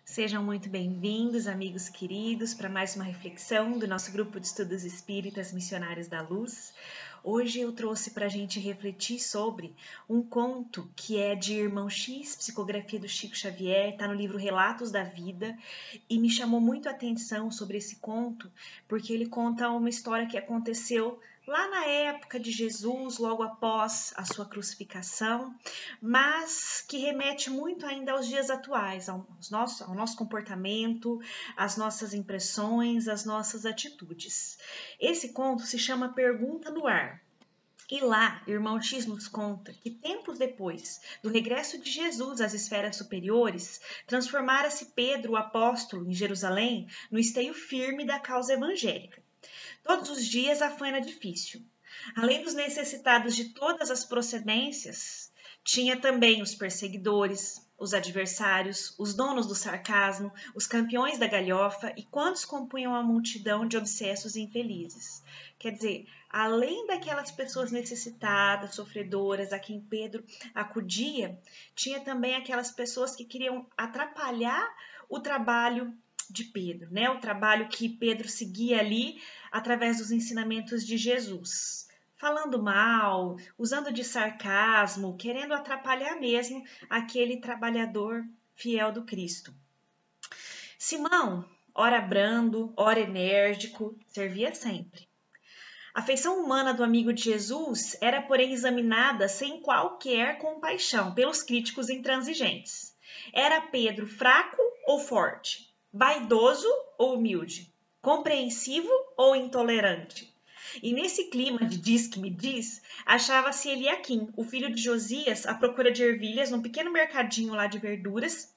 Sejam muito bem-vindos, amigos queridos, para mais uma reflexão do nosso grupo de estudos espíritas Missionários da Luz. Hoje eu trouxe para a gente refletir sobre um conto que é de Irmão X, psicografia do Chico Xavier, está no livro Relatos da Vida, e me chamou muito a atenção sobre esse conto, porque ele conta uma história que aconteceu lá na época de Jesus, logo após a sua crucificação, mas que remete muito ainda aos dias atuais, ao nosso comportamento, às nossas impressões, às nossas atitudes. Esse conto se chama Pergunta no Ar. E lá, Irmão X nos conta que tempos depois do regresso de Jesus às esferas superiores, transformara-se Pedro, o apóstolo, em Jerusalém, no esteio firme da causa evangélica. Todos os dias a faina difícil. Além dos necessitados de todas as procedências, tinha também os perseguidores, os adversários, os donos do sarcasmo, os campeões da galhofa e quantos compunham a multidão de obsessos e infelizes. Quer dizer, além daquelas pessoas necessitadas, sofredoras, a quem Pedro acudia, tinha também aquelas pessoas que queriam atrapalhar o trabalho de Pedro, né? O trabalho que Pedro seguia ali através dos ensinamentos de Jesus. Falando mal, usando de sarcasmo, querendo atrapalhar mesmo aquele trabalhador fiel do Cristo. Simão, ora brando, ora enérgico, servia sempre. A feição humana do amigo de Jesus era, porém, examinada sem qualquer compaixão pelos críticos intransigentes. Era Pedro fraco ou forte? Vaidoso ou humilde? Compreensivo ou intolerante? E nesse clima de diz que me diz, achava-se Eliaquim, o filho de Josias, à procura de ervilhas num pequeno mercadinho lá de verduras,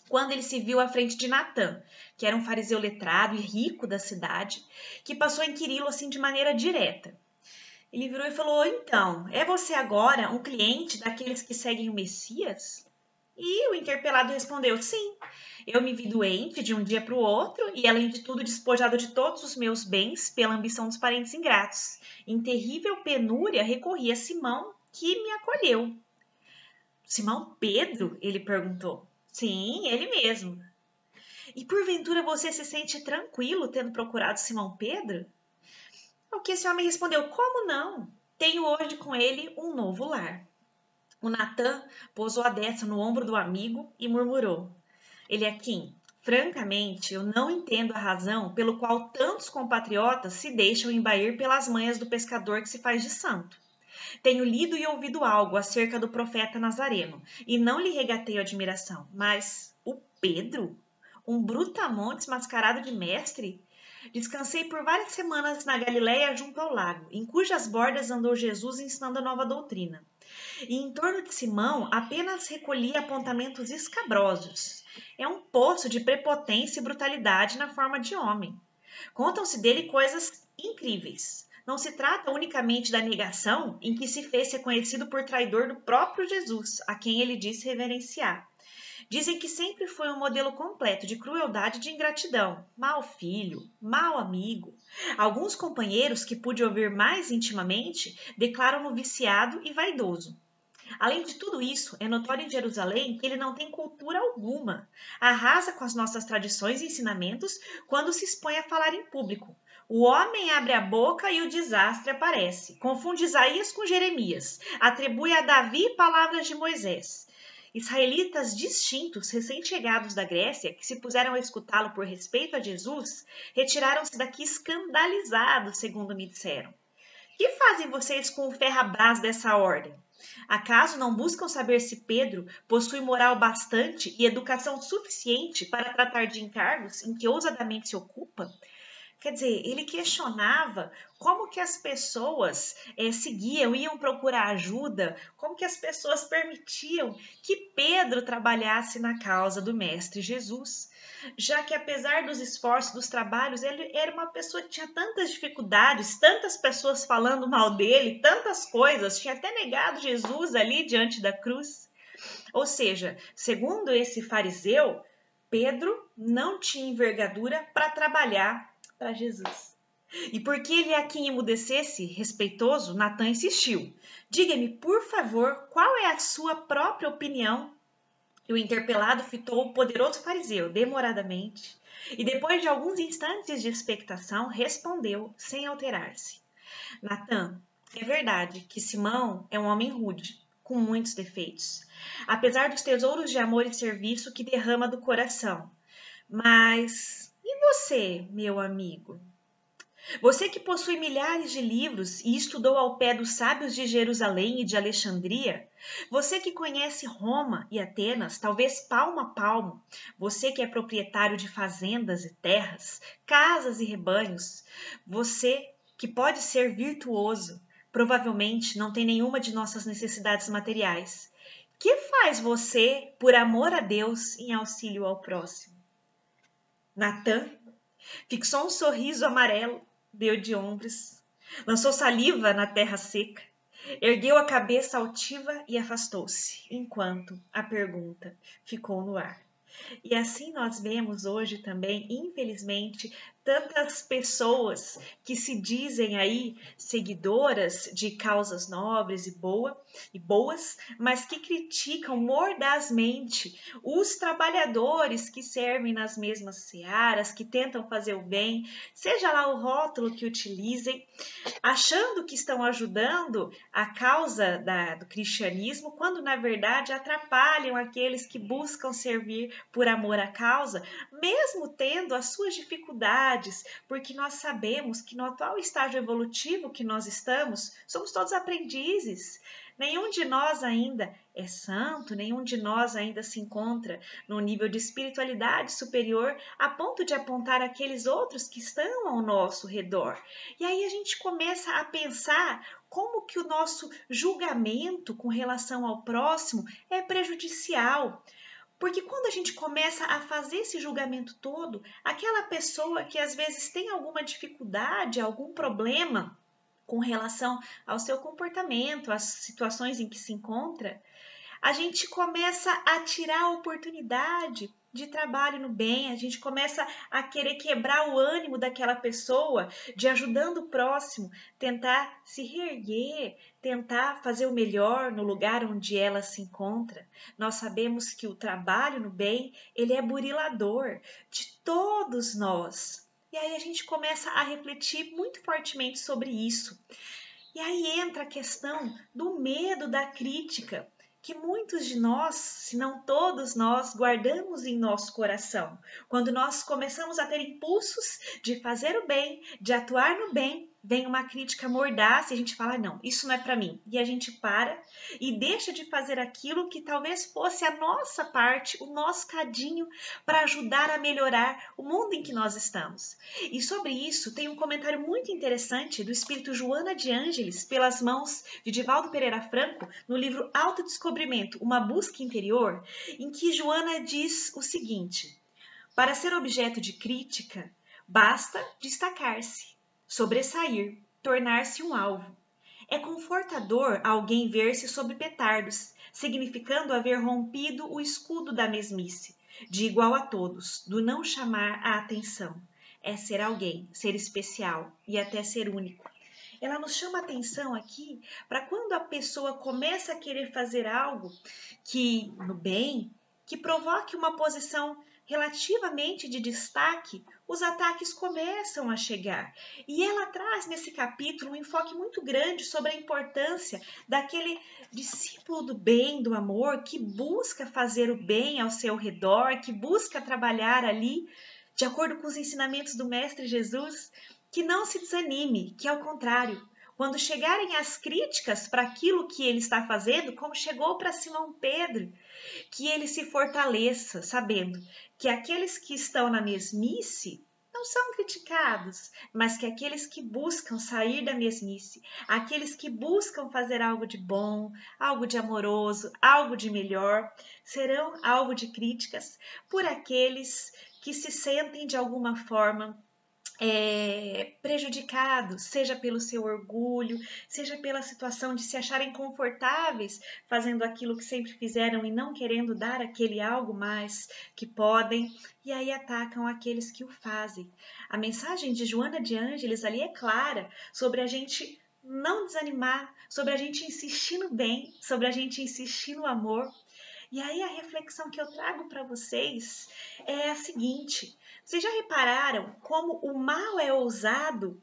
quando ele se viu à frente de Natã, que era um fariseu letrado e rico da cidade, que passou a inquiri-lo assim de maneira direta. Ele virou e falou: então, é você agora um cliente daqueles que seguem o Messias? E o interpelado respondeu: sim, eu me vi doente de um dia para o outro e, além de tudo, despojado de todos os meus bens pela ambição dos parentes ingratos. Em terrível penúria, recorri a Simão, que me acolheu. Simão Pedro? Ele perguntou. Sim, ele mesmo. E porventura você se sente tranquilo tendo procurado Simão Pedro? Ao que esse homem respondeu: como não? Tenho hoje com ele um novo lar. O Natã pousou a destra no ombro do amigo e murmurou: Eliaquim, francamente, eu não entendo a razão pelo qual tantos compatriotas se deixam embair pelas manhas do pescador que se faz de santo. Tenho lido e ouvido algo acerca do profeta Nazareno, e não lhe regateio admiração, mas o Pedro? Um brutamontes mascarado de mestre? Descansei por várias semanas na Galiléia junto ao lago, em cujas bordas andou Jesus ensinando a nova doutrina. E em torno de Simão apenas recolhia apontamentos escabrosos. É um poço de prepotência e brutalidade na forma de homem. Contam-se dele coisas incríveis. Não se trata unicamente da negação em que se fez reconhecido por traidor do próprio Jesus, a quem ele disse reverenciar. Dizem que sempre foi um modelo completo de crueldade e de ingratidão. Mau filho, mau amigo. Alguns companheiros que pude ouvir mais intimamente declaram-no viciado e vaidoso. Além de tudo isso, é notório em Jerusalém que ele não tem cultura alguma. Arrasa com as nossas tradições e ensinamentos quando se expõe a falar em público. O homem abre a boca e o desastre aparece. Confunde Isaías com Jeremias. Atribui a Davi palavras de Moisés. Israelitas distintos, recém-chegados da Grécia, que se puseram a escutá-lo por respeito a Jesus, retiraram-se daqui escandalizados, segundo me disseram. Que fazem vocês com o ferrabras dessa ordem? Acaso não buscam saber se Pedro possui moral bastante e educação suficiente para tratar de encargos em que ousadamente se ocupa? Quer dizer, ele questionava como que as pessoas seguiam, iam procurar ajuda, como que as pessoas permitiam que Pedro trabalhasse na causa do Mestre Jesus, já que apesar dos esforços, dos trabalhos, ele era uma pessoa que tinha tantas dificuldades, tantas pessoas falando mal dele, tantas coisas, tinha até negado Jesus ali diante da cruz. Ou seja, segundo esse fariseu, Pedro não tinha envergadura para trabalhar para Jesus. E porque ele a quem emudecesse, respeitoso, Natã insistiu. Diga-me, por favor, qual é a sua própria opinião? E o interpelado fitou o poderoso fariseu demoradamente, e depois de alguns instantes de expectação, respondeu sem alterar-se: Natã, é verdade que Simão é um homem rude, com muitos defeitos, apesar dos tesouros de amor e serviço que derrama do coração. Mas e você, meu amigo? Você que possui milhares de livros e estudou ao pé dos sábios de Jerusalém e de Alexandria, você que conhece Roma e Atenas, talvez palmo a palmo, você que é proprietário de fazendas e terras, casas e rebanhos, você que pode ser virtuoso, provavelmente não tem nenhuma de nossas necessidades materiais. Que faz você, por amor a Deus, em auxílio ao próximo? Natã fixou um sorriso amarelo, deu de ombros, lançou saliva na terra seca, ergueu a cabeça altiva e afastou-se, enquanto a pergunta ficou no ar. E assim nós vemos hoje também, infelizmente, tantas pessoas que se dizem aí seguidoras de causas nobres e boas, mas que criticam mordazmente os trabalhadores que servem nas mesmas searas, que tentam fazer o bem, seja lá o rótulo que utilizem, achando que estão ajudando a causa do cristianismo, quando na verdade atrapalham aqueles que buscam servir por amor à causa, mesmo tendo as suas dificuldades, porque nós sabemos que no atual estágio evolutivo que nós estamos, somos todos aprendizes. Nenhum de nós ainda é santo, nenhum de nós ainda se encontra no nível de espiritualidade superior a ponto de apontar aqueles outros que estão ao nosso redor. E aí a gente começa a pensar como que o nosso julgamento com relação ao próximo é prejudicial. Porque quando a gente começa a fazer esse julgamento todo, aquela pessoa que às vezes tem alguma dificuldade, algum problema com relação ao seu comportamento, às situações em que se encontra, a gente começa a tirar a oportunidade de trabalho no bem, a gente começa a querer quebrar o ânimo daquela pessoa, de ajudando o próximo, tentar se reerguer, tentar fazer o melhor no lugar onde ela se encontra. Nós sabemos que o trabalho no bem, ele é burilador de todos nós. E aí a gente começa a refletir muito fortemente sobre isso. E aí entra a questão do medo da crítica, que muitos de nós, se não todos nós, guardamos em nosso coração. Quando nós começamos a ter impulsos de fazer o bem, de atuar no bem, vem uma crítica mordaz e a gente fala, não, isso não é para mim. E a gente para e deixa de fazer aquilo que talvez fosse a nossa parte, o nosso cadinho para ajudar a melhorar o mundo em que nós estamos. E sobre isso tem um comentário muito interessante do espírito Joana de Ângeles, pelas mãos de Divaldo Pereira Franco, no livro Autodescobrimento, uma busca interior, em que Joana diz o seguinte: para ser objeto de crítica, basta destacar-se, sobressair, tornar-se um alvo. É confortador alguém ver-se sob petardos, significando haver rompido o escudo da mesmice, de igual a todos, do não chamar a atenção. É ser alguém, ser especial e até ser único. Ela nos chama a atenção aqui para quando a pessoa começa a querer fazer algo que, no bem, que provoque uma posição relativamente de destaque, os ataques começam a chegar. E ela traz nesse capítulo um enfoque muito grande sobre a importância daquele discípulo do bem, do amor, que busca fazer o bem ao seu redor, que busca trabalhar ali, de acordo com os ensinamentos do Mestre Jesus, que não se desanime, que ao contrário, quando chegarem as críticas para aquilo que ele está fazendo, como chegou para Simão Pedro, que ele se fortaleça, sabendo que aqueles que estão na mesmice não são criticados, mas que aqueles que buscam sair da mesmice, aqueles que buscam fazer algo de bom, algo de amoroso, algo de melhor, serão alvo de críticas por aqueles que se sentem de alguma forma prejudicados, seja pelo seu orgulho, seja pela situação de se acharem confortáveis fazendo aquilo que sempre fizeram e não querendo dar aquele algo mais que podem, e aí atacam aqueles que o fazem. A mensagem de Joana de Ângeles ali é clara sobre a gente não desanimar, sobre a gente insistir no bem, sobre a gente insistir no amor. E aí a reflexão que eu trago para vocês é a seguinte: vocês já repararam como o mal é ousado?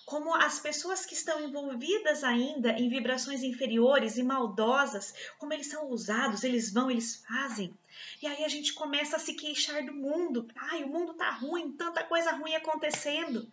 Como as pessoas que estão envolvidas ainda em vibrações inferiores e maldosas, como eles são ousados, eles vão, eles fazem. E aí a gente começa a se queixar do mundo. Ai, o mundo tá ruim, tanta coisa ruim acontecendo.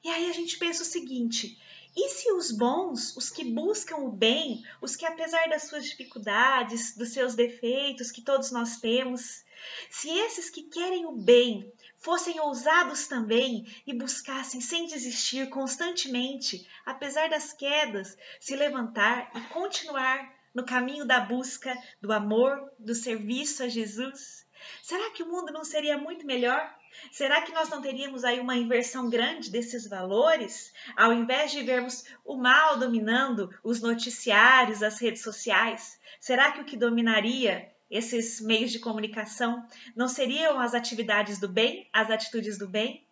E aí a gente pensa o seguinte: e se os bons, os que buscam o bem, os que apesar das suas dificuldades, dos seus defeitos que todos nós temos, se esses que querem o bem fossem ousados também e buscassem sem desistir constantemente, apesar das quedas, se levantar e continuar no caminho da busca, do amor, do serviço a Jesus? Será que o mundo não seria muito melhor? Será que nós não teríamos aí uma inversão grande desses valores? Ao invés de vermos o mal dominando os noticiários, as redes sociais, será que o que dominaria esses meios de comunicação não seriam as atividades do bem, as atitudes do bem?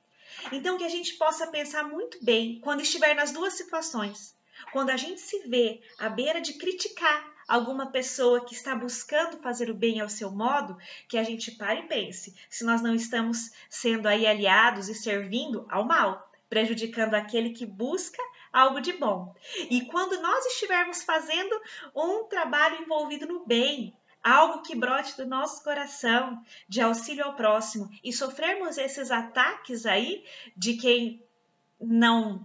Então, que a gente possa pensar muito bem quando estiver nas duas situações. Quando a gente se vê à beira de criticar alguma pessoa que está buscando fazer o bem ao seu modo, que a gente pare e pense se nós não estamos sendo aí aliados e servindo ao mal, prejudicando aquele que busca algo de bom. E quando nós estivermos fazendo um trabalho envolvido no bem, algo que brote do nosso coração, de auxílio ao próximo, e sofrermos esses ataques aí de quem não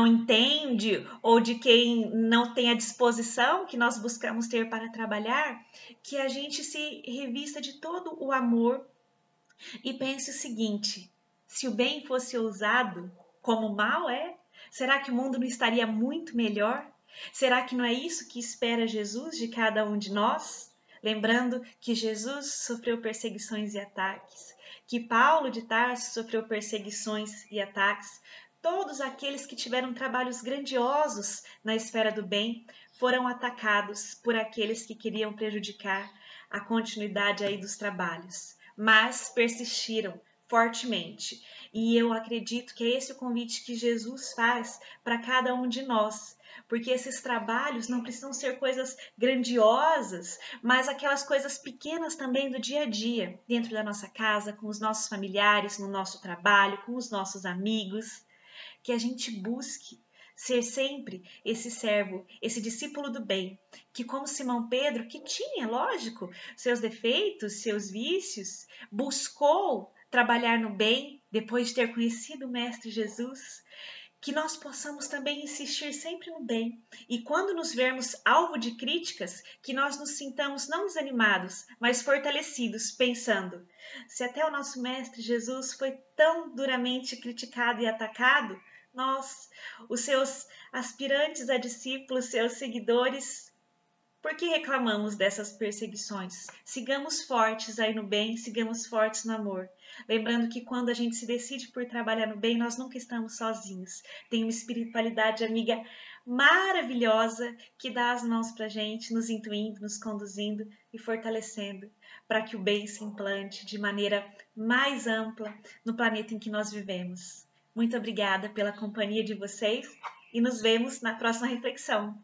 entende ou de quem não tem a disposição que nós buscamos ter para trabalhar, que a gente se revista de todo o amor e pense o seguinte: se o bem fosse usado como o mal é, será que o mundo não estaria muito melhor? Será que não é isso que espera Jesus de cada um de nós? Lembrando que Jesus sofreu perseguições e ataques, que Paulo de Tarso sofreu perseguições e ataques. Todos aqueles que tiveram trabalhos grandiosos na esfera do bem foram atacados por aqueles que queriam prejudicar a continuidade aí dos trabalhos, mas persistiram fortemente. E eu acredito que é esse o convite que Jesus faz para cada um de nós, porque esses trabalhos não precisam ser coisas grandiosas, mas aquelas coisas pequenas também do dia a dia, dentro da nossa casa, com os nossos familiares, no nosso trabalho, com os nossos amigos, que a gente busque ser sempre esse servo, esse discípulo do bem, que como Simão Pedro, que tinha, lógico, seus defeitos, seus vícios, buscou trabalhar no bem depois de ter conhecido o Mestre Jesus, que nós possamos também insistir sempre no bem. E quando nos vermos alvo de críticas, que nós nos sintamos não desanimados, mas fortalecidos, pensando: se até o nosso Mestre Jesus foi tão duramente criticado e atacado, nós, os seus aspirantes a discípulos, seus seguidores, por que reclamamos dessas perseguições? Sigamos fortes aí no bem, sigamos fortes no amor. Lembrando que quando a gente se decide por trabalhar no bem, nós nunca estamos sozinhos. Tem uma espiritualidade amiga maravilhosa que dá as mãos pra gente, nos intuindo, nos conduzindo e fortalecendo para que o bem se implante de maneira mais ampla no planeta em que nós vivemos. Muito obrigada pela companhia de vocês e nos vemos na próxima reflexão.